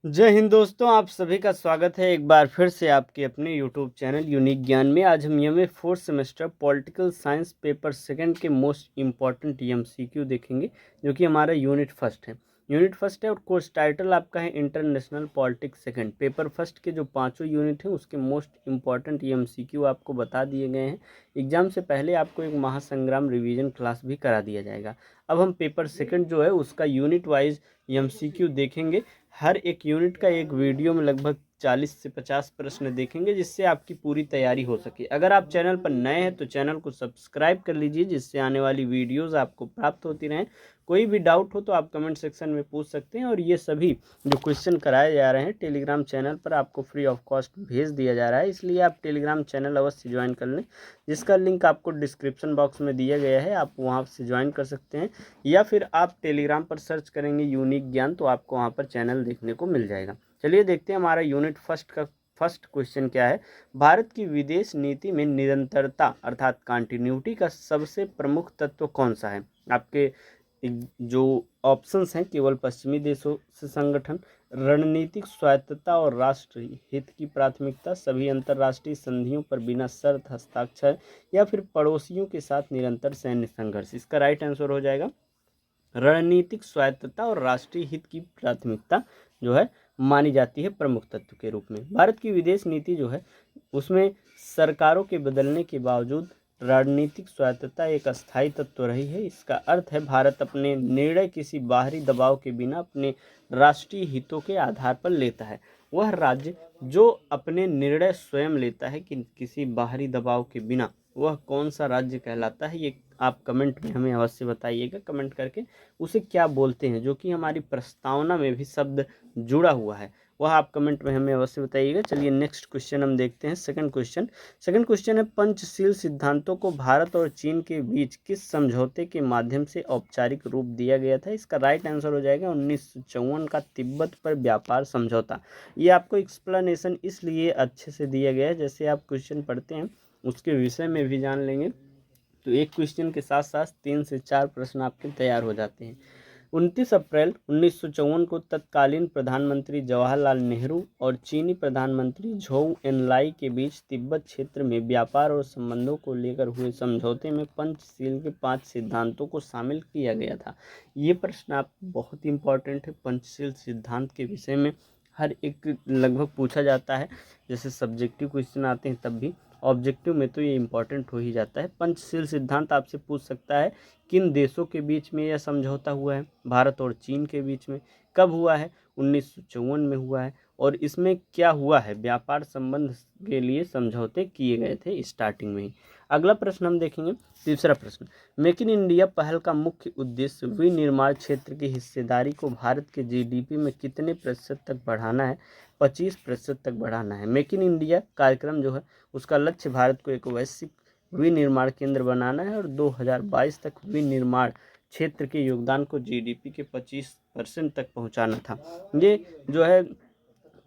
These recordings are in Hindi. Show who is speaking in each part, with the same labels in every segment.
Speaker 1: जय हिंद दोस्तों, आप सभी का स्वागत है एक बार फिर से आपके अपने यूट्यूब चैनल यूनिक ज्ञान में। आज हम MA fourth semester political science paper second के मोस्ट इम्पॉर्टेंट एमसीक्यू देखेंगे, जो कि हमारा यूनिट फर्स्ट है। यूनिट फर्स्ट है और कोर्स टाइटल आपका है international politics second. Paper first के जो पांचों यूनिट हैं उसके मोस्ट इम्पॉर्टेंट एमसीक्यू आपको बता दिए गए हैं। एग्जाम से पहले आपको एक महासंग्राम रिवीजन क्लास भी करा दिया जाएगा। अब हम पेपर सेकंड जो है उसका यूनिट वाइज एमसीक्यू देखेंगे। हर एक यूनिट का एक वीडियो में लगभग 40 से 50 प्रश्न देखेंगे, जिससे आपकी पूरी तैयारी हो सके। अगर आप चैनल पर नए हैं तो चैनल को सब्सक्राइब कर लीजिए, जिससे आने वाली वीडियोस आपको प्राप्त होती रहें। कोई भी डाउट हो तो आप कमेंट सेक्शन में पूछ सकते हैं। और ये सभी जो क्वेश्चन कराए जा रहे हैं टेलीग्राम चैनल पर आपको फ्री ऑफ कॉस्ट भेज दिया जा रहा है, इसलिए आप टेलीग्राम चैनल अवश्य ज्वाइन कर लें, जिसका लिंक आपको डिस्क्रिप्शन बॉक्स में दिया गया है। आप वहाँ से ज्वाइन कर सकते हैं, या फिर आप टेलीग्राम पर सर्च करेंगे यूनिक ज्ञान तो आपको वहाँ पर चैनल देखने को मिल जाएगा। चलिए देखते हैं हमारा यूनिट फर्स्ट का फर्स्ट क्वेश्चन क्या है। भारत की विदेश नीति में निरंतरता अर्थात कंटिन्यूटी का सबसे प्रमुख तत्व कौन सा है। आपके जो ऑप्शंस हैं, केवल पश्चिमी देशों से संगठन, रणनीतिक स्वायत्तता और राष्ट्र हित की प्राथमिकता, सभी अंतर्राष्ट्रीय संधियों पर बिना शर्त हस्ताक्षर, या फिर पड़ोसियों के साथ निरंतर सैन्य संघर्ष। इसका राइट आंसर हो जाएगा रणनीतिक स्वायत्तता और राष्ट्रीय हित की प्राथमिकता जो है मानी जाती है प्रमुख तत्व के रूप में। भारत की विदेश नीति जो है उसमें सरकारों के बदलने के बावजूद रणनीतिक स्वायत्तता एक अस्थायी तत्व रही है। इसका अर्थ है भारत अपने निर्णय किसी बाहरी दबाव के बिना अपने राष्ट्रीय हितों के आधार पर लेता है। वह राज्य जो अपने निर्णय स्वयं लेता है कि किसी बाहरी दबाव के बिना, वह कौन सा राज्य कहलाता है, ये आप कमेंट में हमें अवश्य बताइएगा। कमेंट करके उसे क्या बोलते हैं, जो कि हमारी प्रस्तावना में भी शब्द जुड़ा हुआ है, वह आप कमेंट में हमें अवश्य बताइएगा। चलिए नेक्स्ट क्वेश्चन हम देखते हैं। सेकंड क्वेश्चन है, पंचशील सिद्धांतों को भारत और चीन के बीच किस समझौते के माध्यम से औपचारिक रूप दिया गया था। इसका राइट आंसर हो जाएगा 1954 का तिब्बत पर व्यापार समझौता। ये आपको एक्सप्लेनेशन इसलिए अच्छे से दिया गया है, जैसे आप क्वेश्चन पढ़ते हैं उसके विषय में भी जान लेंगे तो एक क्वेश्चन के साथ साथ 3 से 4 प्रश्न आपके तैयार हो जाते हैं। 29 अप्रैल 1954 को तत्कालीन प्रधानमंत्री जवाहरलाल नेहरू और चीनी प्रधानमंत्री झोउ एनलाई के बीच तिब्बत क्षेत्र में व्यापार और संबंधों को लेकर हुए समझौते में पंचशील के 5 सिद्धांतों को शामिल किया गया था। ये प्रश्न आप बहुत इंपॉर्टेंट है। पंचशील सिद्धांत के विषय में हर एक लगभग पूछा जाता है, जैसे सब्जेक्टिव क्वेश्चन आते हैं तब भी, ऑब्जेक्टिव में तो ये इंपॉर्टेंट हो ही जाता है। पंचशील सिद्धांत आपसे पूछ सकता है किन देशों के बीच में यह समझौता हुआ है, भारत और चीन के बीच में। कब हुआ है, 1954 में हुआ है। और इसमें क्या हुआ है, व्यापार संबंध के लिए समझौते किए गए थे स्टार्टिंग में ही। अगला प्रश्न हम देखेंगे, तीसरा प्रश्न, मेक इन इंडिया पहल का मुख्य उद्देश्य विनिर्माण क्षेत्र की हिस्सेदारी को भारत के जीडीपी में कितने प्रतिशत तक बढ़ाना है। 25% तक बढ़ाना है। मेक इन इंडिया कार्यक्रम जो है उसका लक्ष्य भारत को एक वैश्विक विनिर्माण केंद्र बनाना है और 2022 तक विनिर्माण क्षेत्र के योगदान को जीडीपी के 25% तक पहुंचाना था। ये जो है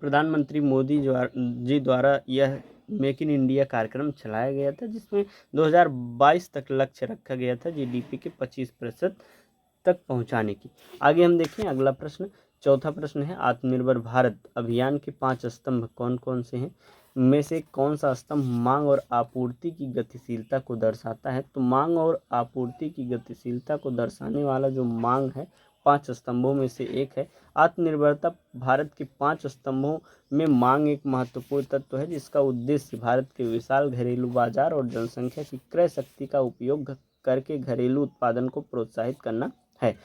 Speaker 1: प्रधानमंत्री मोदी जी द्वारा यह मेक इन इंडिया कार्यक्रम चलाया गया था, जिसमें 2022 तक लक्ष्य रखा गया था जीडीपी के 25% तक पहुंचाने की। आगे हम देखें अगला प्रश्न। चौथा प्रश्न है, आत्मनिर्भर भारत अभियान के 5 स्तंभ कौन कौन से हैं, में से कौन सा स्तंभ मांग और आपूर्ति की गतिशीलता को दर्शाता है। तो मांग और आपूर्ति की गतिशीलता को दर्शाने वाला जो मांग है 5 स्तंभों में से एक है। आत्मनिर्भरता भारत के 5 स्तंभों में मांग एक महत्वपूर्ण तत्व है, जिसका उद्देश्य भारत के विशाल घरेलू बाजार और जनसंख्या की क्रय शक्ति का उपयोग करके घरेलू उत्पादन को प्रोत्साहित करना है।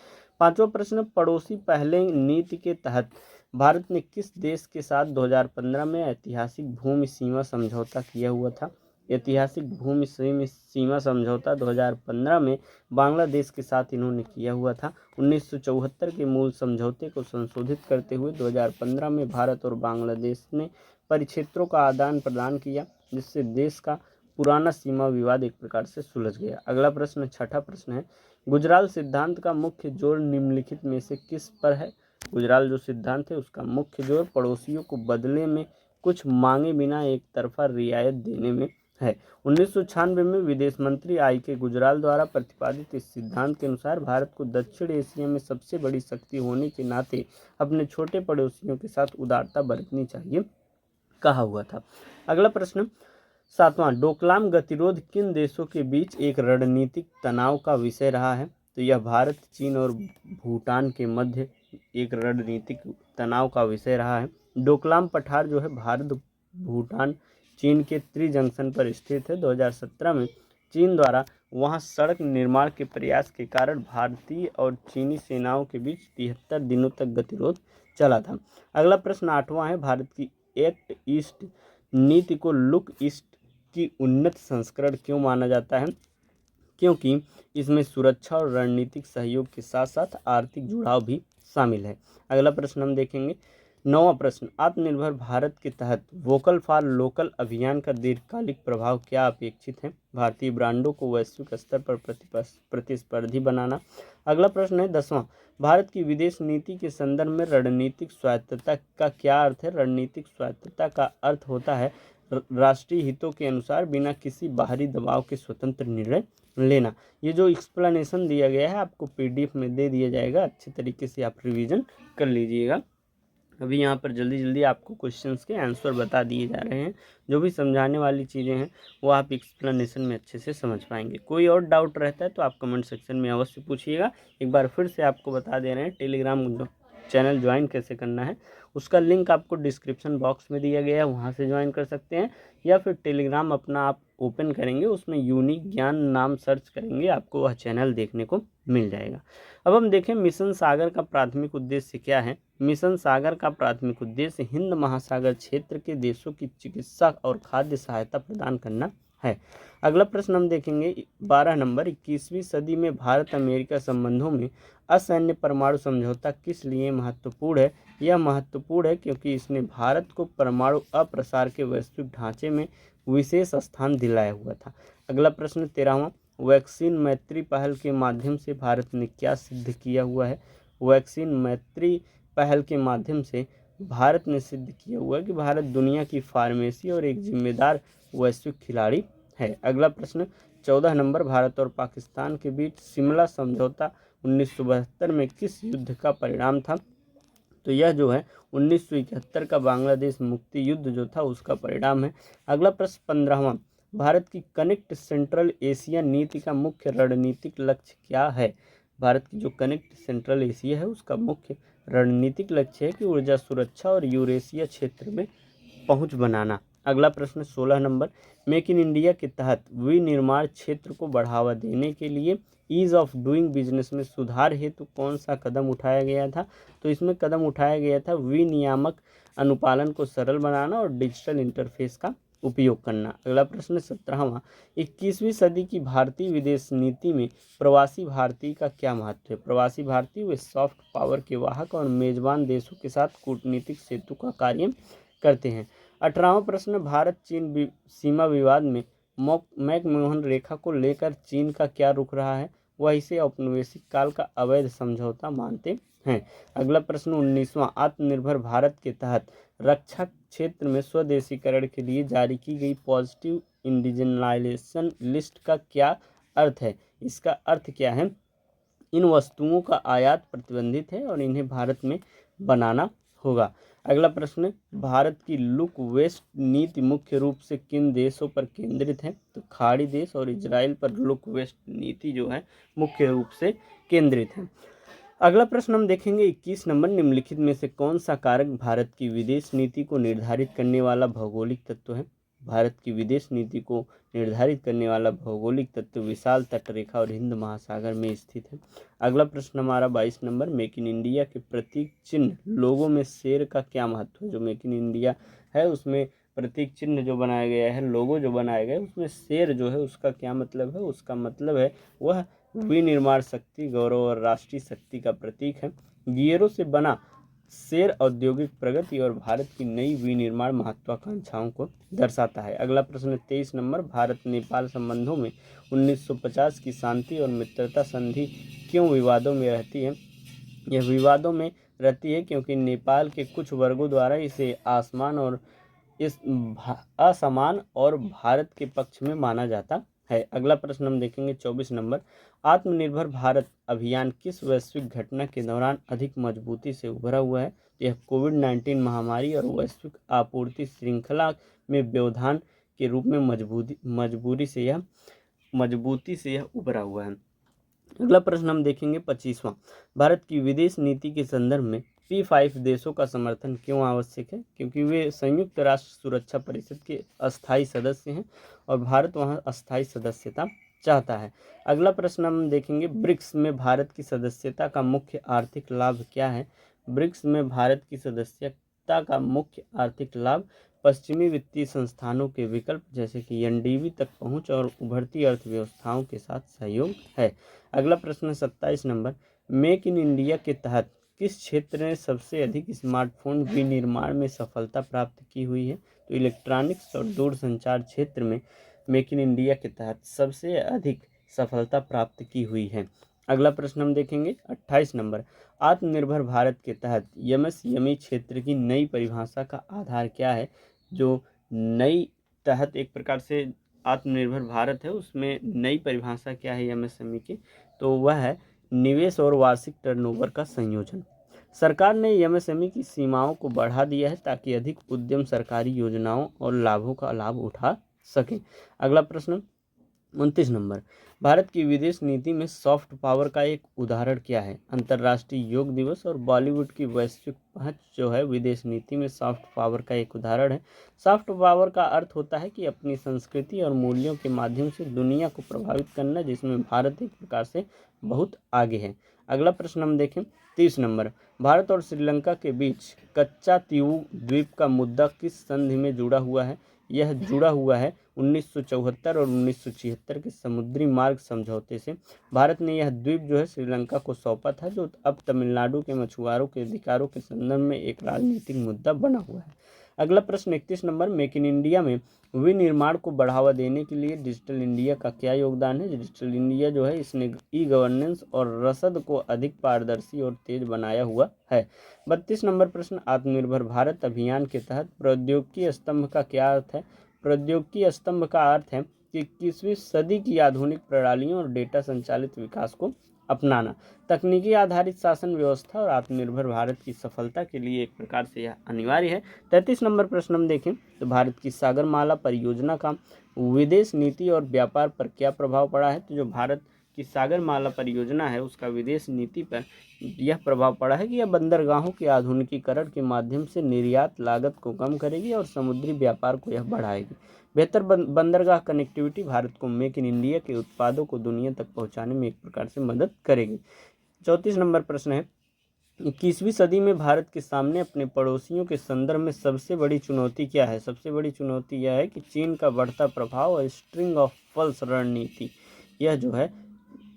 Speaker 1: पांचवा प्रश्न, पड़ोसी पहले नीति के तहत भारत ने किस देश के साथ 2015 में ऐतिहासिक भूमि सीमा समझौता किया हुआ था। ऐतिहासिक भूमि सीमा समझौता 2015 में बांग्लादेश के साथ इन्होंने किया हुआ था। 1974 के मूल समझौते को संशोधित करते हुए 2015 में भारत और बांग्लादेश ने परिक्षेत्रों का आदान प्रदान किया, जिससे देश का पुराना सीमा विवाद एक प्रकार से सुलझ गया। अगला प्रश्न, छठा प्रश्न है, गुजराल सिद्धांत का मुख्य जोर निम्नलिखित में से किस पर है। गुजराल जो सिद्धांत है उसका मुख्य जोर पड़ोसियों को बदले में कुछ मांगे बिना एक तरफा रियायत देने में है। 1996 में विदेश मंत्री I.K. गुजराल द्वारा प्रतिपादित इस सिद्धांत के अनुसार भारत को दक्षिण एशिया में सबसे बड़ी शक्ति होने के नाते अपने छोटे पड़ोसियों के साथ उदारता बरतनी चाहिए कहा हुआ था। अगला प्रश्न 7वां, डोकलाम गतिरोध किन देशों के बीच एक रणनीतिक तनाव का विषय रहा है? तो यह भारत, चीन और भूटान के मध्य एक रणनीतिक तनाव का विषय रहा है। डोकलाम पठार जो है भारत, भूटान, चीन के त्रिजंक्शन पर स्थित है। 2017 में चीन द्वारा वहां सड़क निर्माण के प्रयास के कारण भारतीय और चीनी सेनाओं के बीच 73 दिनों तक गतिरोध चला था। अगला प्रश्न 8वां है, भारत की एक्ट ईस्ट नीति को लुक ईस्ट की उन्नत संस्करण क्यों माना जाता है? क्योंकि इसमें सुरक्षा और रणनीतिक सहयोग के साथ साथ आर्थिक जुड़ाव भी शामिल है। अगला प्रश्न हम देखेंगे 9वां प्रश्न, आत्मनिर्भर भारत के तहत वोकल फॉर लोकल अभियान का दीर्घकालिक प्रभाव क्या अपेक्षित है? भारतीय ब्रांडों को वैश्विक स्तर पर प्रतिस्पर्धी बनाना। अगला प्रश्न है 10वां, भारत की विदेश नीति के संदर्भ में रणनीतिक स्वायत्तता का क्या अर्थ है? रणनीतिक स्वायत्तता का अर्थ होता है राष्ट्रीय हितों के अनुसार बिना किसी बाहरी दबाव के स्वतंत्र निर्णय लेना। ये जो एक्सप्लेनेशन दिया गया है आपको PDF में दे दिया जाएगा, अच्छे तरीके से आप रिवीजन कर लीजिएगा। अभी यहाँ पर जल्दी जल्दी आपको क्वेश्चंस के आंसर बता दिए जा रहे हैं। जो भी समझाने वाली चीज़ें हैं वो आप एक्सप्लेनेशन में अच्छे से समझ पाएंगे। कोई और डाउट रहता है तो आप कमेंट सेक्शन में अवश्य पूछिएगा। एक बार फिर से आपको बता दे रहे हैं टेलीग्राम चैनल ज्वाइन कैसे करना है, उसका लिंक आपको डिस्क्रिप्शन बॉक्स में दिया गया है, वहाँ से ज्वाइन कर सकते हैं। या फिर टेलीग्राम अपना आप ओपन करेंगे, उसमें यूनिक ज्ञान नाम सर्च करेंगे, आपको वह चैनल देखने को मिल जाएगा। अब हम देखें मिशन सागर का प्राथमिक उद्देश्य क्या है। मिशन सागर का प्राथमिक उद्देश्य हिंद महासागर क्षेत्र के देशों की चिकित्सा और खाद्य सहायता प्रदान करना है। अगला प्रश्न हम देखेंगे 12 नंबर, 21वीं सदी में भारत अमेरिका संबंधों में असैन्य परमाणु समझौता किस लिए महत्वपूर्ण है? यह महत्वपूर्ण है क्योंकि इसने भारत को परमाणु अप्रसार के वैश्विक ढांचे में विशेष स्थान दिलाया हुआ था। अगला प्रश्न 13वां, वैक्सीन मैत्री पहल के माध्यम से भारत ने क्या सिद्ध किया हुआ है? वैक्सीन मैत्री पहल के माध्यम से भारत ने सिद्ध किया हुआ है कि भारत दुनिया की फार्मेसी और एक जिम्मेदार वैश्विक खिलाड़ी है। अगला प्रश्न 14 नंबर, भारत और पाकिस्तान के बीच शिमला समझौता 1972 में किस युद्ध का परिणाम था? तो यह जो है 1971 का बांग्लादेश मुक्ति युद्ध जो था उसका परिणाम है। अगला प्रश्न 15वां, भारत की कनेक्ट सेंट्रल एशिया नीति का मुख्य रणनीतिक लक्ष्य क्या है? भारत की जो कनेक्ट सेंट्रल एशिया है उसका मुख्य रणनीतिक लक्ष्य है कि ऊर्जा सुरक्षा और यूरेशिया क्षेत्र में पहुंच बनाना। अगला प्रश्न 16 नंबर, मेक इन इंडिया के तहत विनिर्माण क्षेत्र को बढ़ावा देने के लिए ईज ऑफ डूइंग बिजनेस में सुधार हेतु कौन सा कदम उठाया गया था? तो इसमें कदम उठाया गया था विनियामक अनुपालन को सरल बनाना और डिजिटल इंटरफेस का उपयोग करना। अगला प्रश्न 17वां, 21वीं सदी की भारतीय विदेश नीति में प्रवासी भारतीय का क्या महत्व है? प्रवासी भारतीय वे सॉफ्ट पावर के वाहक और मेजबान देशों के साथ कूटनीतिक सेतु का कार्य करते हैं। 18वां प्रश्न, भारत चीन सीमा विवाद में मैकमोहन रेखा को लेकर चीन का क्या रुख रहा है? वह इसे औपनिवेशिक काल का अवैध समझौता मानते हैं। अगला प्रश्न 19वां, आत्मनिर्भर भारत के तहत रक्षा क्षेत्र में स्वदेशीकरण के लिए जारी की गई पॉजिटिव इंडिजिनाइजेशन लिस्ट का क्या अर्थ है? इसका अर्थ क्या है? इन वस्तुओं का आयात प्रतिबंधित है और इन्हें भारत में बनाना होगा। अगला प्रश्न, भारत की लुक वेस्ट नीति मुख्य रूप से किन देशों पर केंद्रित है? तो खाड़ी देश और इजराइल पर लुक वेस्ट नीति जो है मुख्य रूप से केंद्रित है। अगला प्रश्न हम देखेंगे 21 नंबर, निम्नलिखित में से कौन सा कारक भारत की विदेश नीति को निर्धारित करने वाला भौगोलिक तत्व है? भारत की विदेश नीति को निर्धारित करने वाला भौगोलिक तत्व विशाल तटरेखा और हिंद महासागर में स्थित है। अगला प्रश्न हमारा 22 नंबर, मेक इन इंडिया के प्रतीक चिन्ह लोगों में शेर का क्या महत्व है? जो मेक इन इंडिया है उसमें प्रतीक चिन्ह जो बनाया गया है, लोगो जो बनाया गया है, उसमें शेर जो है उसका क्या मतलब है? उसका मतलब है वह विनिर्माण शक्ति, गौरव और राष्ट्रीय शक्ति का प्रतीक है। गियरों से बना शेर औद्योगिक प्रगति और भारत की नई विनिर्माण महत्वाकांक्षाओं को दर्शाता है। अगला प्रश्न 23 नंबर, भारत नेपाल संबंधों में 1950 की शांति और मित्रता संधि क्यों विवादों में रहती है? यह विवादों में रहती है क्योंकि नेपाल के कुछ वर्गों द्वारा इसे आसमान और इस असमान और भारत के पक्ष में माना जाता है। अगला प्रश्न हम देखेंगे 24 नंबर, आत्मनिर्भर भारत अभियान किस वैश्विक घटना के दौरान अधिक मजबूती से उभरा हुआ है? यह कोविड-19 महामारी और वैश्विक आपूर्ति श्रृंखला में व्यवधान के रूप में मजबूती से यह उभरा हुआ है। अगला प्रश्न हम देखेंगे 25वां, भारत की विदेश नीति के संदर्भ में P5 देशों का समर्थन क्यों आवश्यक है? क्योंकि वे संयुक्त राष्ट्र सुरक्षा परिषद के अस्थायी सदस्य हैं और भारत वहां अस्थायी सदस्यता चाहता है। अगला प्रश्न हम देखेंगे, ब्रिक्स में भारत की सदस्यता का मुख्य आर्थिक लाभ क्या है? ब्रिक्स में भारत की सदस्यता का मुख्य आर्थिक लाभ पश्चिमी वित्तीय संस्थानों के विकल्प जैसे कि एनडीबी तक पहुंच और उभरती अर्थव्यवस्थाओं के साथ सहयोग है। अगला प्रश्न 27 नंबर, मेक इन इंडिया के तहत किस क्षेत्र ने सबसे अधिक स्मार्टफोन विनिर्माण में सफलता प्राप्त की हुई है? तो इलेक्ट्रॉनिक्स और दूरसंचार क्षेत्र में मेक इन इंडिया के तहत सबसे अधिक सफलता प्राप्त की हुई है। अगला प्रश्न हम देखेंगे 28 नंबर, आत्मनिर्भर भारत के तहत एमएसएमई क्षेत्र की नई परिभाषा का आधार क्या है? जो नई तहत एक प्रकार से आत्मनिर्भर भारत है, उसमें नई परिभाषा क्या है एमएसएमई की? तो वह है निवेश और वार्षिक टर्नओवर का संयोजन। सरकार ने एमएसएमई की सीमाओं को बढ़ा दिया है ताकि अधिक उद्यम सरकारी योजनाओं और लाभों का लाभ उठा सकें। अगला प्रश्न 29 नंबर, भारत की विदेश नीति में सॉफ्ट पावर का एक उदाहरण क्या है? अंतर्राष्ट्रीय योग दिवस और बॉलीवुड की वैश्विक पहुंच जो है विदेश नीति में सॉफ्ट पावर का एक उदाहरण है। सॉफ्ट पावर का अर्थ होता है कि अपनी संस्कृति और मूल्यों के माध्यम से दुनिया को प्रभावित करना, जिसमें भारत एक प्रकार से बहुत आगे है। अगला प्रश्न हम देखें 30 नंबर, भारत और श्रीलंका के बीच कच्चा तीवू द्वीप का मुद्दा किस संधि में जुड़ा हुआ है? यह जुड़ा हुआ है 1974 और 1976 के समुद्री मार्ग समझौते से। भारत ने यह द्वीप जो है श्रीलंका को सौंपा था, जो अब तमिलनाडु के मछुआरों के अधिकारों के संदर्भ में एक राजनीतिक मुद्दा बना हुआ है। अगला प्रश्न 31 नंबर, मेक इन इंडिया में विनिर्माण को बढ़ावा देने के लिए डिजिटल इंडिया का क्या योगदान है? डिजिटल इंडिया जो है इसने ई गवर्नेंस और रसद को अधिक पारदर्शी और तेज बनाया हुआ है। 32 नंबर प्रश्न, आत्मनिर्भर भारत अभियान के तहत प्रौद्योगिकी स्तंभ का क्या अर्थ है? प्रौद्योगिकी स्तंभ का अर्थ है कि 21वीं सदी की आधुनिक प्रणालियों और डेटा संचालित विकास को अपनाना। तकनीकी आधारित शासन व्यवस्था और आत्मनिर्भर भारत की सफलता के लिए एक प्रकार से यह अनिवार्य है। 33 नंबर प्रश्न हम देखें तो भारत की सागरमाला परियोजना का विदेश नीति और व्यापार पर क्या प्रभाव पड़ा है? तो जो भारत की सागरमाला परियोजना है उसका विदेश नीति पर यह प्रभाव पड़ा है कि यह बंदरगाहों के आधुनिकीकरण के माध्यम से निर्यात लागत को कम करेगी और समुद्री व्यापार को यह बढ़ाएगी। बेहतर बंदरगाह कनेक्टिविटी भारत को मेक इन इंडिया के उत्पादों को दुनिया तक पहुंचाने में एक प्रकार से मदद करेगी। 34 नंबर प्रश्न है, 21वीं सदी में भारत के सामने अपने पड़ोसियों के संदर्भ में सबसे बड़ी चुनौती क्या है? सबसे बड़ी चुनौती यह है कि चीन का बढ़ता प्रभाव और स्ट्रिंग ऑफ पल्स रणनीति, यह जो है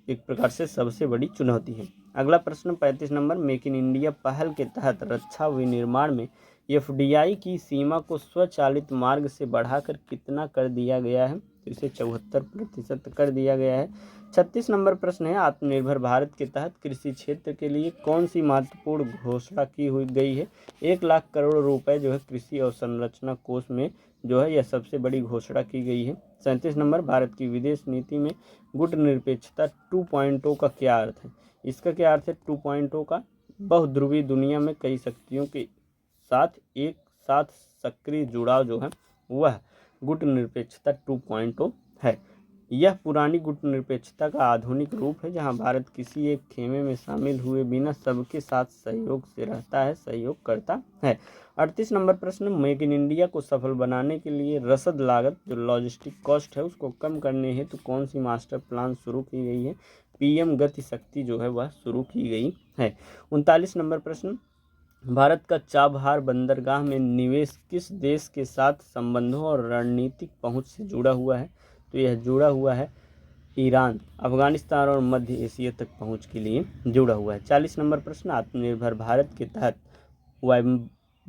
Speaker 1: एक प्रकार से सबसे बड़ी चुनौती है। अगला प्रश्न 35 नंबर, मेक इन इंडिया पहल के तहत रक्षा विनिर्माण में एफडीआई की सीमा को स्वचालित मार्ग से बढ़ाकर कितना कर दिया गया है? तो इसे 74% कर दिया गया है। 36 नंबर प्रश्न है, आत्मनिर्भर भारत के तहत कृषि क्षेत्र के लिए कौन सी महत्वपूर्ण घोषणा की हुई गई है? 1 लाख करोड़ रुपए जो है कृषि और संरचना कोष में जो है यह सबसे बड़ी घोषणा की गई है। 37 नंबर, भारत की विदेश नीति में गुटनिरपेक्षता 2.0 का क्या अर्थ है? इसका क्या अर्थ है 2.0 का? बहुध्रुवी दुनिया में कई शक्तियों के साथ एक साथ सक्रिय जुड़ाव जो है वह गुटनिरपेक्षता 2.0 है। यह पुरानी गुटनिरपेक्षता का आधुनिक रूप है जहां भारत किसी एक खेमे में शामिल हुए बिना सबके साथ सहयोग से रहता है, सहयोग करता है। 38 नंबर प्रश्न, मेक इन इंडिया को सफल बनाने के लिए रसद लागत जो लॉजिस्टिक कॉस्ट है उसको कम करने हेतु कौन सी मास्टर प्लान शुरू की गई है? पीएम गति शक्ति जो है वह शुरू की गई है। 39 नंबर प्रश्न, भारत का चाबहार बंदरगाह में निवेश किस देश के साथ संबंधों और रणनीतिक पहुंच से जुड़ा हुआ है? तो यह जुड़ा हुआ है ईरान, अफगानिस्तान और मध्य एशिया तक पहुंच के लिए जुड़ा हुआ है। 40 नंबर प्रश्न, आत्मनिर्भर भारत के तहत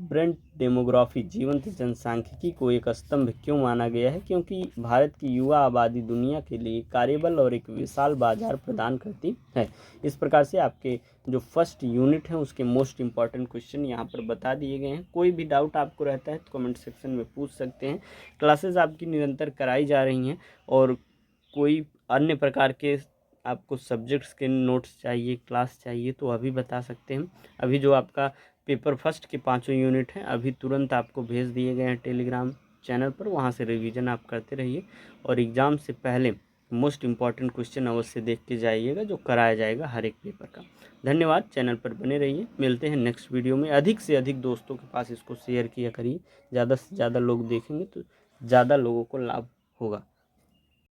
Speaker 1: ब्रेंट डेमोग्राफी जीवंत जनसांख्यिकी को एक स्तंभ क्यों माना गया है? क्योंकि भारत की युवा आबादी दुनिया के लिए कार्यबल और एक विशाल बाजार प्रदान करती है। इस प्रकार से आपके जो फर्स्ट यूनिट है उसके मोस्ट इंपॉर्टेंट क्वेश्चन यहाँ पर बता दिए गए हैं। कोई भी डाउट आपको रहता है तो कमेंट सेक्शन में पूछ सकते हैं। क्लासेस आपकी निरंतर कराई जा रही हैं और कोई अन्य प्रकार के आपको सब्जेक्ट्स के नोट्स चाहिए, क्लास चाहिए तो अभी बता सकते हैं। अभी जो आपका पेपर फर्स्ट के 5 यूनिट हैं अभी तुरंत आपको भेज दिए गए हैं टेलीग्राम चैनल पर, वहाँ से रिवीजन आप करते रहिए और एग्ज़ाम से पहले मोस्ट इम्पॉर्टेंट क्वेश्चन अवश्य देख के जाइएगा जो कराया जाएगा हर एक पेपर का। धन्यवाद, चैनल पर बने रहिए। मिलते हैं नेक्स्ट वीडियो में। अधिक से अधिक दोस्तों के पास इसको शेयर किया करिए, ज़्यादा से ज़्यादा लोग देखेंगे तो ज़्यादा लोगों को लाभ होगा।